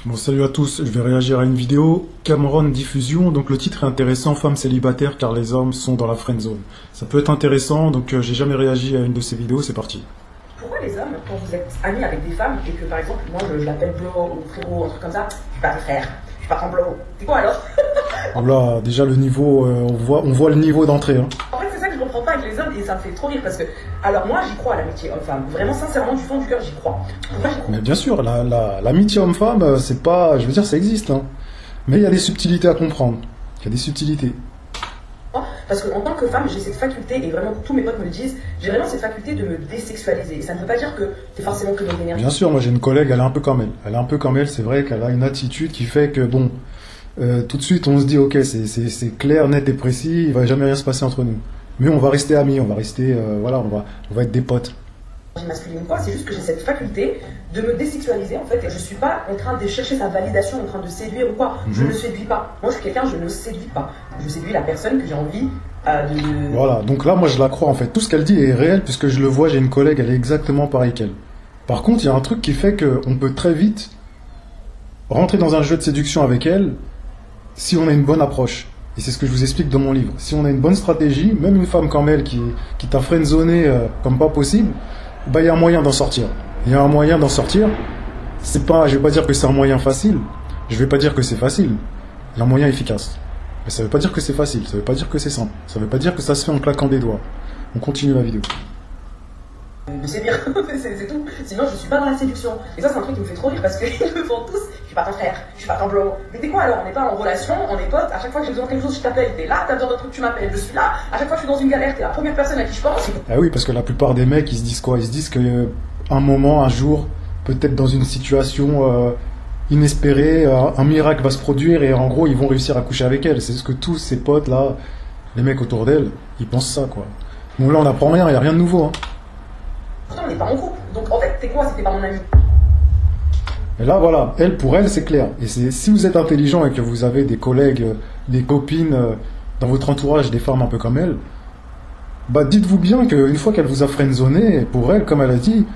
Bon, salut à tous, je vais réagir à une vidéo Cameron Diffusion. Donc le titre est intéressant, femmes célibataires car les hommes sont dans la friend zone. Ça peut être intéressant, donc j'ai jamais réagi à une de ces vidéos, c'est parti. Pourquoi les hommes, quand vous êtes amis avec des femmes et que par exemple moi je l'appelle bro ou frérot, un truc comme ça, je suis pas ton frère, je suis pas ton bro, c'est quoi alors? Là, déjà le niveau, on voit le niveau d'entrée. Hein. En fait c'est ça que je comprends pas avec les hommes et ça me fait trop rire parce que, alors moi j'y crois à l'amitié homme-femme, vraiment sincèrement du fond du cœur j'y crois. Pourquoi j'y crois? Mais bien sûr, l'amitié homme-femme, c'est pas, je veux dire, ça existe. Hein. Mais il y a des subtilités à comprendre. Il y a des subtilités. Parce qu'en tant que femme, j'ai cette faculté, et vraiment tous mes potes me le disent, j'ai vraiment cette faculté de me désexualiser. Et ça ne veut pas dire que t'es forcément que dans l'énergie. Bien sûr, moi j'ai une collègue, elle est un peu comme elle. Elle est un peu comme elle, c'est vrai qu'elle a une attitude qui fait que, bon, tout de suite on se dit, ok, c'est clair, net et précis, il va jamais rien se passer entre nous. Mais on va rester amis, on va rester, voilà, on va être des potes. Masculine ou quoi, c'est juste que j'ai cette faculté de me désexualiser en fait, et je suis pas en train de chercher sa validation, en train de séduire ou quoi. Je ne séduis pas. Moi je suis quelqu'un, je ne séduis pas. Je séduis la personne que j'ai envie de... Voilà, donc là moi je la crois en fait. Tout ce qu'elle dit est réel puisque je le vois, j'ai une collègue, elle est exactement pareille qu'elle. Par contre, il y a un truc qui fait qu'on peut très vite rentrer dans un jeu de séduction avec elle si on a une bonne approche. Et c'est ce que je vous explique dans mon livre. Si on a une bonne stratégie, même une femme comme elle qui t'a friendzoné comme pas possible, bah, il y a un moyen d'en sortir. Il y a un moyen d'en sortir. C'est pas, je vais pas dire que c'est un moyen facile. Je vais pas dire que c'est facile. Il y a un moyen efficace. Mais ça veut pas dire que c'est facile. Ça veut pas dire que c'est simple. Ça veut pas dire que ça se fait en claquant des doigts. On continue la vidéo. De séduire, c'est tout. Sinon, je suis pas dans la séduction. Et ça, c'est un truc qui me fait trop rire parce qu'ils me font tous. Je suis pas ton frère, je suis pas ton bro. Mais t'es quoi alors? On n'est pas en relation, on est potes. À chaque fois que j'ai besoin de quelque chose, je t'appelle. T'es là, t'as besoin d'un truc, tu m'appelles. Je suis là. À chaque fois que je suis dans une galère, t'es la première personne à qui je pense. Ah oui, parce que la plupart des mecs, ils se disent quoi? Ils se disent que un moment, un jour, peut-être dans une situation inespérée, un miracle va se produire et en gros, ils vont réussir à coucher avec elle. C'est ce que tous ces potes là, les mecs autour d'elle, ils pensent ça quoi. Bon là, on n'apprend rien, il y a rien de nouveau. Hein. Pourtant, on n'est pas en couple. Donc en fait, t'es quoi si t'es pas mon ami? Et là, voilà, elle, pour elle, c'est clair. Et si vous êtes intelligent et que vous avez des collègues, des copines dans votre entourage, des femmes un peu comme elle, bah dites-vous bien qu'une fois qu'elle vous a friendzoné, pour elle, comme elle a dit,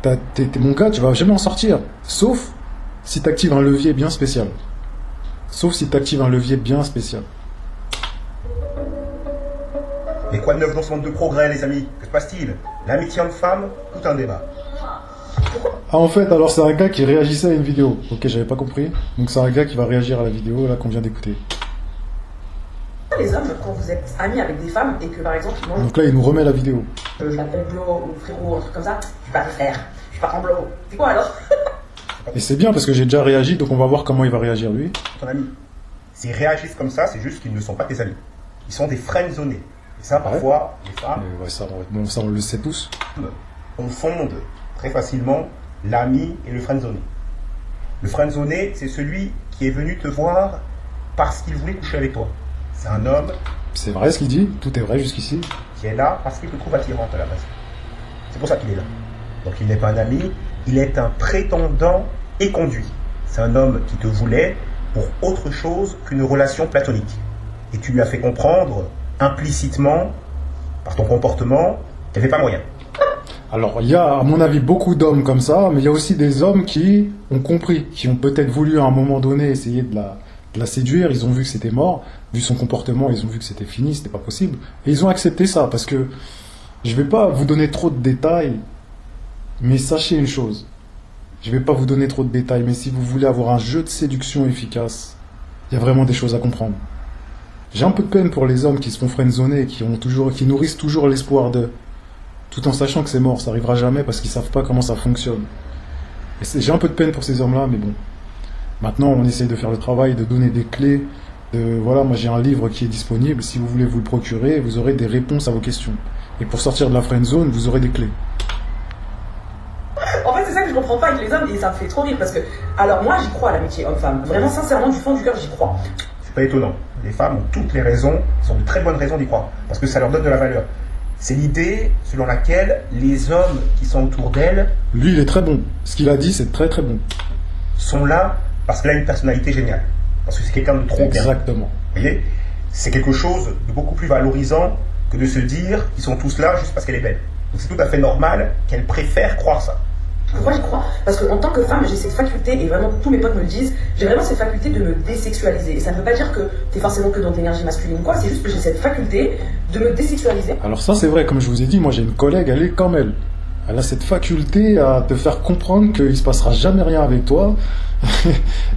t'es mon gars, tu vas jamais en sortir. Sauf si t'actives un levier bien spécial. Sauf si t'actives un levier bien spécial. Mais quoi de neuf dans ce monde de progrès, les amis? Que se passe-t-il? L'amitié homme-femme, tout un débat. Ah, en fait, alors c'est un gars qui réagissait à une vidéo. Ok, j'avais pas compris. Donc c'est un gars qui va réagir à la vidéo là qu'on vient d'écouter. Les hommes, quand vous êtes amis avec des femmes et que par exemple, moi, Donc là, il nous remet la vidéo. je l'appelle bro ou frérot, un truc comme ça, je suis pas ton frère, je suis pas ton bro. C'est quoi alors? Et c'est bien parce que j'ai déjà réagi, donc on va voir comment il va réagir lui. Ton ami. S'ils réagissent comme ça, c'est juste qu'ils ne sont pas tes amis. Ils sont des friendzonés. Et ça, parfois, les femmes Ouais, ça, bon, ça, on le sait tous. confondent très facilement l'ami et le friendzoné. Le friendzoné, c'est celui qui est venu te voir parce qu'il voulait coucher avec toi. C'est un homme C'est vrai ce qu'il dit, tout est vrai jusqu'ici. qui est là parce qu'il te trouve attirante à la base. C'est pour ça qu'il est là. Donc il n'est pas un ami, il est un prétendant éconduit. C'est un homme qui te voulait pour autre chose qu'une relation platonique. Et tu lui as fait comprendre implicitement, par ton comportement, qu'il n'y avait pas moyen. Alors, il y a, à mon avis, beaucoup d'hommes comme ça, mais il y a aussi des hommes qui ont compris, qui ont peut-être voulu à un moment donné essayer de la séduire, ils ont vu que c'était mort, vu son comportement, ils ont vu que c'était fini, c'était pas possible, et ils ont accepté ça, parce que je vais pas vous donner trop de détails, mais sachez une chose, je vais pas vous donner trop de détails, mais si vous voulez avoir un jeu de séduction efficace, il y a vraiment des choses à comprendre. J'ai un peu de peine pour les hommes qui se font friendzoner, qui nourrissent toujours l'espoir de... tout en sachant que c'est mort, ça arrivera jamais parce qu'ils savent pas comment ça fonctionne. Et j'ai un peu de peine pour ces hommes-là, mais bon. Maintenant, on essaye de faire le travail, de donner des clés. Voilà, moi j'ai un livre qui est disponible. Si vous voulez vous le procurer, vous aurez des réponses à vos questions. Et pour sortir de la friendzone, vous aurez des clés. En fait, c'est ça que je comprends pas avec les hommes et ça me fait trop rire parce que, alors moi j'y crois à l'amitié homme-femme. Vraiment, sincèrement, du fond du cœur, j'y crois. C'est pas étonnant. Les femmes ont toutes les raisons, sont de très bonnes raisons d'y croire. Parce que ça leur donne de la valeur. C'est l'idée selon laquelle les hommes qui sont autour d'elle... Lui, il est très bon. Ce qu'il a dit, c'est très très bon. ...sont là parce qu'elle a une personnalité géniale. Parce que c'est quelqu'un de trop bien. Exactement. Vous voyez? C'est quelque chose de beaucoup plus valorisant que de se dire qu'ils sont tous là juste parce qu'elle est belle. Donc c'est tout à fait normal qu'elle préfère croire ça. Pourquoi j'y crois? Parce qu'en tant que femme, j'ai cette faculté, et vraiment tous mes potes me le disent, j'ai vraiment cette faculté de me désexualiser. Et ça ne veut pas dire que t'es forcément que dans l'énergie masculine ou quoi, c'est juste que j'ai cette faculté de me désexualiser. Alors ça c'est vrai, comme je vous ai dit, moi j'ai une collègue, elle est comme elle. Elle a cette faculté à te faire comprendre qu'il se passera jamais rien avec toi,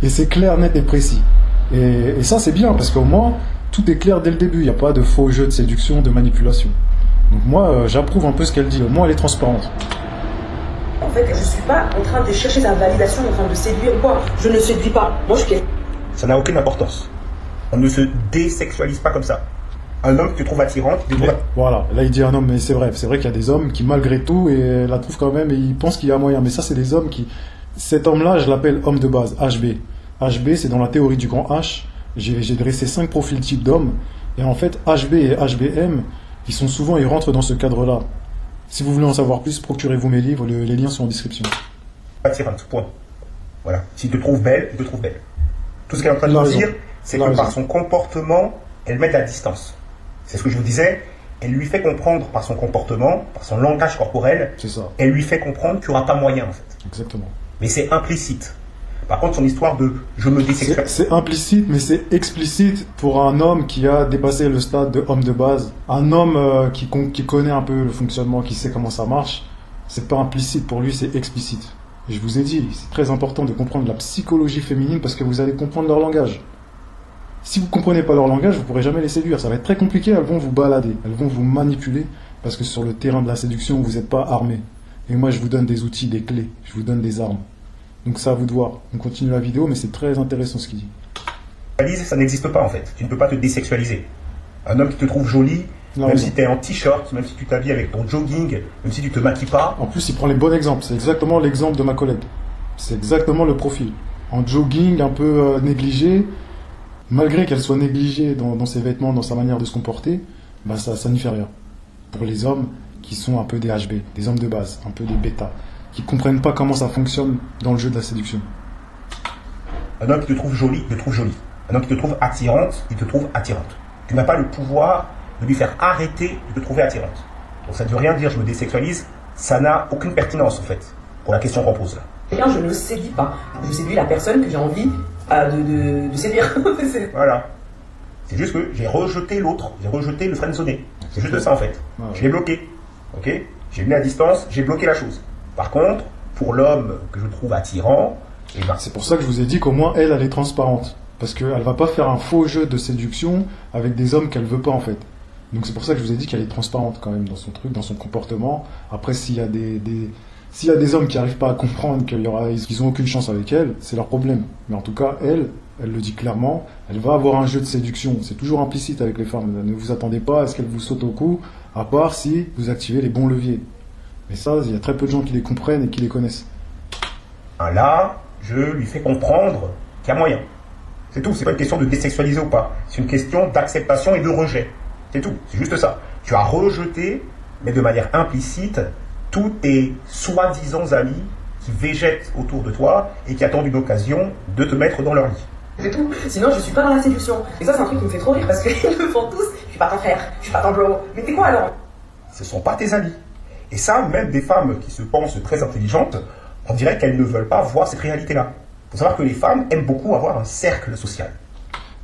et c'est clair, net et précis. Et ça c'est bien, parce qu'au moins, tout est clair dès le début, il n'y a pas de faux jeux de séduction, de manipulation. Donc moi, j'approuve un peu ce qu'elle dit, au moins elle est transparente. En fait, je suis pas en train de chercher sa validation, en train de séduire ou quoi. Je ne séduis pas. Moi, je suis. Ça n'a aucune importance. On ne se désexualise pas comme ça. Un homme qui te trouve attirante, voilà, là il dit un homme, mais c'est vrai qu'il y a des hommes qui malgré tout et la trouvent quand même et ils pensent qu'il y a moyen. Mais ça c'est des hommes qui... Cet homme-là, je l'appelle homme de base, HB. HB, c'est dans la théorie du grand H. J'ai dressé 5 profils types d'hommes. Et en fait, HB et HBM, ils rentrent dans ce cadre-là. Si vous voulez en savoir plus, procurez-vous mes livres, les liens sont en description. Attirante, point. Voilà. S'il te trouve belle, il te trouve belle. Tout ce qu'elle est en train de nous dire, c'est que par son comportement, elle met de la distance. C'est ce que je vous disais, elle lui fait comprendre par son comportement, par son langage corporel, elle lui fait comprendre qu'il n'y aura pas moyen en fait. Exactement. Mais c'est implicite. Par contre, son histoire de je me désexualise. C'est implicite, mais c'est explicite pour un homme qui a dépassé le stade de homme de base. Un homme qui connaît un peu le fonctionnement, qui sait comment ça marche, c'est pas implicite pour lui, c'est explicite. Et je vous ai dit, c'est très important de comprendre la psychologie féminine parce que vous allez comprendre leur langage. Si vous ne comprenez pas leur langage, vous ne pourrez jamais les séduire. Ça va être très compliqué, elles vont vous balader, elles vont vous manipuler parce que sur le terrain de la séduction, vous n'êtes pas armé. Et moi, je vous donne des outils, des clés, je vous donne des armes. Donc ça à vous de voir. On continue la vidéo, mais c'est très intéressant ce qu'il dit. Ça n'existe pas en fait. Tu ne peux pas te désexualiser. Un homme qui te trouve jolie, même si tu es en t-shirt, même si tu t'habilles avec ton jogging, même si tu te maquilles pas. En plus, il prend les bons exemples. C'est exactement l'exemple de ma collègue. C'est exactement le profil. En jogging, un peu négligé, malgré qu'elle soit négligée dans ses vêtements, dans sa manière de se comporter, bah ça n'y fait rien. Pour les hommes qui sont un peu des HB, des hommes de base, un peu des bêtas, qui ne comprennent pas comment ça fonctionne dans le jeu de la séduction. Un homme qui te trouve jolie, il te trouve jolie. Un homme qui te trouve attirante, il te trouve attirante. Tu n'as pas le pouvoir de lui faire arrêter de te trouver attirante. Donc ça ne veut rien dire je me désexualise, ça n'a aucune pertinence en fait, pour la question qu'on pose là. Bien, je ne séduis pas. Je séduis la personne que j'ai envie de séduire. Voilà. C'est juste que j'ai rejeté l'autre, j'ai rejeté le friendzoné. C'est juste ça en fait. Je l'ai bloqué. Ok? J'ai mis la distance, j'ai bloqué la chose. Par contre, pour l'homme que je trouve attirant, eh ben, c'est pour ça que je vous ai dit qu'au moins elle est transparente. Parce qu'elle ne va pas faire un faux jeu de séduction avec des hommes qu'elle ne veut pas en fait. Donc c'est pour ça que je vous ai dit qu'elle est transparente quand même dans son truc, dans son comportement. Après, s'il y a s'il y a des hommes qui n'arrivent pas à comprendre qu'ils n'ont aucune chance avec elle, c'est leur problème. Mais en tout cas, elle le dit clairement, elle va avoir un jeu de séduction. C'est toujours implicite avec les femmes. Ne vous attendez pas à ce qu'elle vous saute au cou, à part si vous activez les bons leviers. Mais ça, il y a très peu de gens qui les comprennent et qui les connaissent. Là, je lui fais comprendre qu'il y a moyen. C'est tout. C'est pas une question de désexualiser ou pas. C'est une question d'acceptation et de rejet. C'est tout. C'est juste ça. Tu as rejeté, mais de manière implicite, tous tes soi-disant amis qui végètent autour de toi et qui attendent une occasion de te mettre dans leur lit. C'est tout. Sinon, je suis pas dans la séduction. Et ça, c'est un truc qui me fait trop rire parce qu'ils le font tous. Je suis pas ton frère, je suis pas ton bro. Mais t'es quoi alors? Ce sont pas tes amis. Et ça, même des femmes qui se pensent très intelligentes, on dirait qu'elles ne veulent pas voir cette réalité-là. Il faut savoir que les femmes aiment beaucoup avoir un cercle social.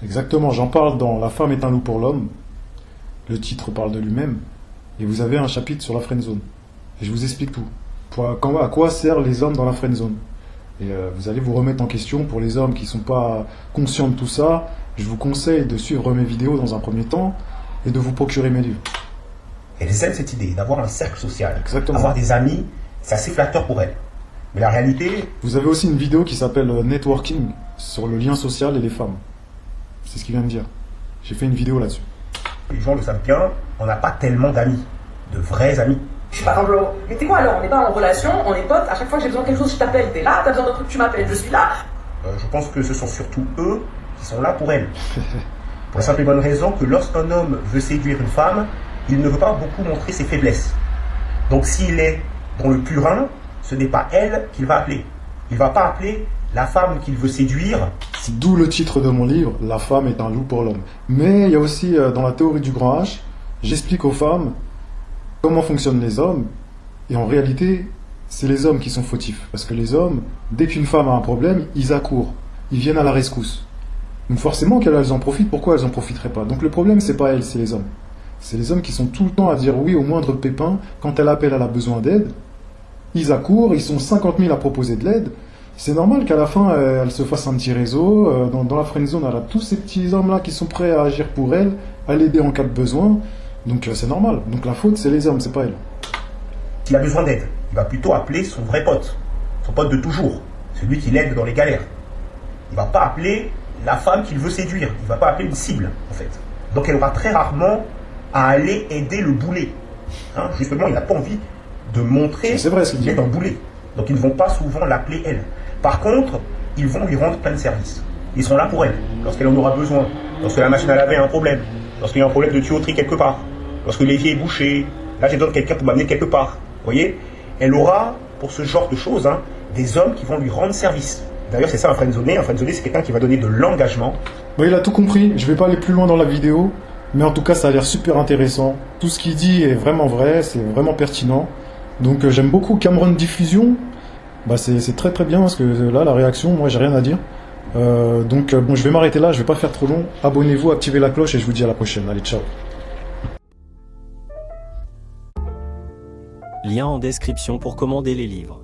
Exactement, j'en parle dans La femme est un loup pour l'homme. Le titre parle de lui-même. Et vous avez un chapitre sur la friendzone. Et je vous explique tout. À quoi servent les hommes dans la friendzone. Et vous allez vous remettre en question pour les hommes qui ne sont pas conscients de tout ça. Je vous conseille de suivre mes vidéos dans un premier temps et de vous procurer mes livres. Elles aiment cette idée d'avoir un cercle social. Exactement. Avoir des amis, c'est assez flatteur pour elles. Mais la réalité... Vous avez aussi une vidéo qui s'appelle Networking sur le lien social et les femmes. C'est ce qu'il vient de dire. J'ai fait une vidéo là-dessus. Les gens le savent bien, on n'a pas tellement d'amis. De vrais amis. Je suis pas ton bro. Mais t'es quoi alors? On n'est pas en relation, on est potes. À chaque fois que j'ai besoin de quelque chose, je t'appelle. T'es là, t'as besoin d'un truc, tu m'appelles. Je suis là. Je pense que ce sont surtout eux qui sont là pour elles. Pour la simple et bonne raison que lorsqu'un homme veut séduire une femme, il ne veut pas beaucoup montrer ses faiblesses. Donc s'il est dans le purin, ce n'est pas elle qu'il va appeler. Il ne va pas appeler la femme qu'il veut séduire. C'est d'où le titre de mon livre, La femme est un loup pour l'homme. Mais il y a aussi, dans la théorie du grand H, j'explique aux femmes comment fonctionnent les hommes. Et en réalité, c'est les hommes qui sont fautifs. Parce que les hommes, dès qu'une femme a un problème, ils accourent. Ils viennent à la rescousse. Donc forcément qu'elles en profitent, pourquoi elles en profiteraient pas? Donc le problème, c'est pas elles, c'est les hommes. C'est les hommes qui sont tout le temps à dire oui au moindre pépin. Quand elle appelle, elle a besoin d'aide. Ils accourent, ils sont 50 000 à proposer de l'aide. C'est normal qu'à la fin, elle se fasse un petit réseau. Dans la friendzone, elle a tous ces petits hommes-là qui sont prêts à agir pour elle, à l'aider en cas de besoin. Donc c'est normal. Donc la faute, c'est les hommes, c'est pas elle. S'il a besoin d'aide, il va plutôt appeler son vrai pote, son pote de toujours, celui qui l'aide dans les galères. Il va pas appeler la femme qu'il veut séduire, il va pas appeler une cible, en fait. Donc elle aura très rarement à aller aider le boulet. Hein, justement, il n'a pas envie de montrer qu'il est un boulet. Donc ils ne vont pas souvent l'appeler elle. Par contre, ils vont lui rendre plein de services. Ils sont là pour elle, lorsqu'elle en aura besoin, lorsque la machine à laver a un problème, lorsqu'il y a un problème de tuyauterie quelque part, lorsque l'évier est bouché, là j'ai besoin de quelqu'un pour m'amener quelque part. Vous voyez, elle aura, pour ce genre de choses, hein, des hommes qui vont lui rendre service. D'ailleurs, c'est ça un friendzoné. Un friendzoné, c'est quelqu'un qui va donner de l'engagement. Bon, il a tout compris. Je vais pas aller plus loin dans la vidéo. Mais en tout cas, ça a l'air super intéressant. Tout ce qu'il dit est vraiment vrai. C'est vraiment pertinent. Donc, j'aime beaucoup Cameron Diffusion. Bah, c'est très très bien parce que là, la réaction, moi, j'ai rien à dire. Donc, bon, je vais m'arrêter là. Je vais pas faire trop long. Abonnez-vous, activez la cloche et je vous dis à la prochaine. Allez, ciao. Lien en description pour commander les livres.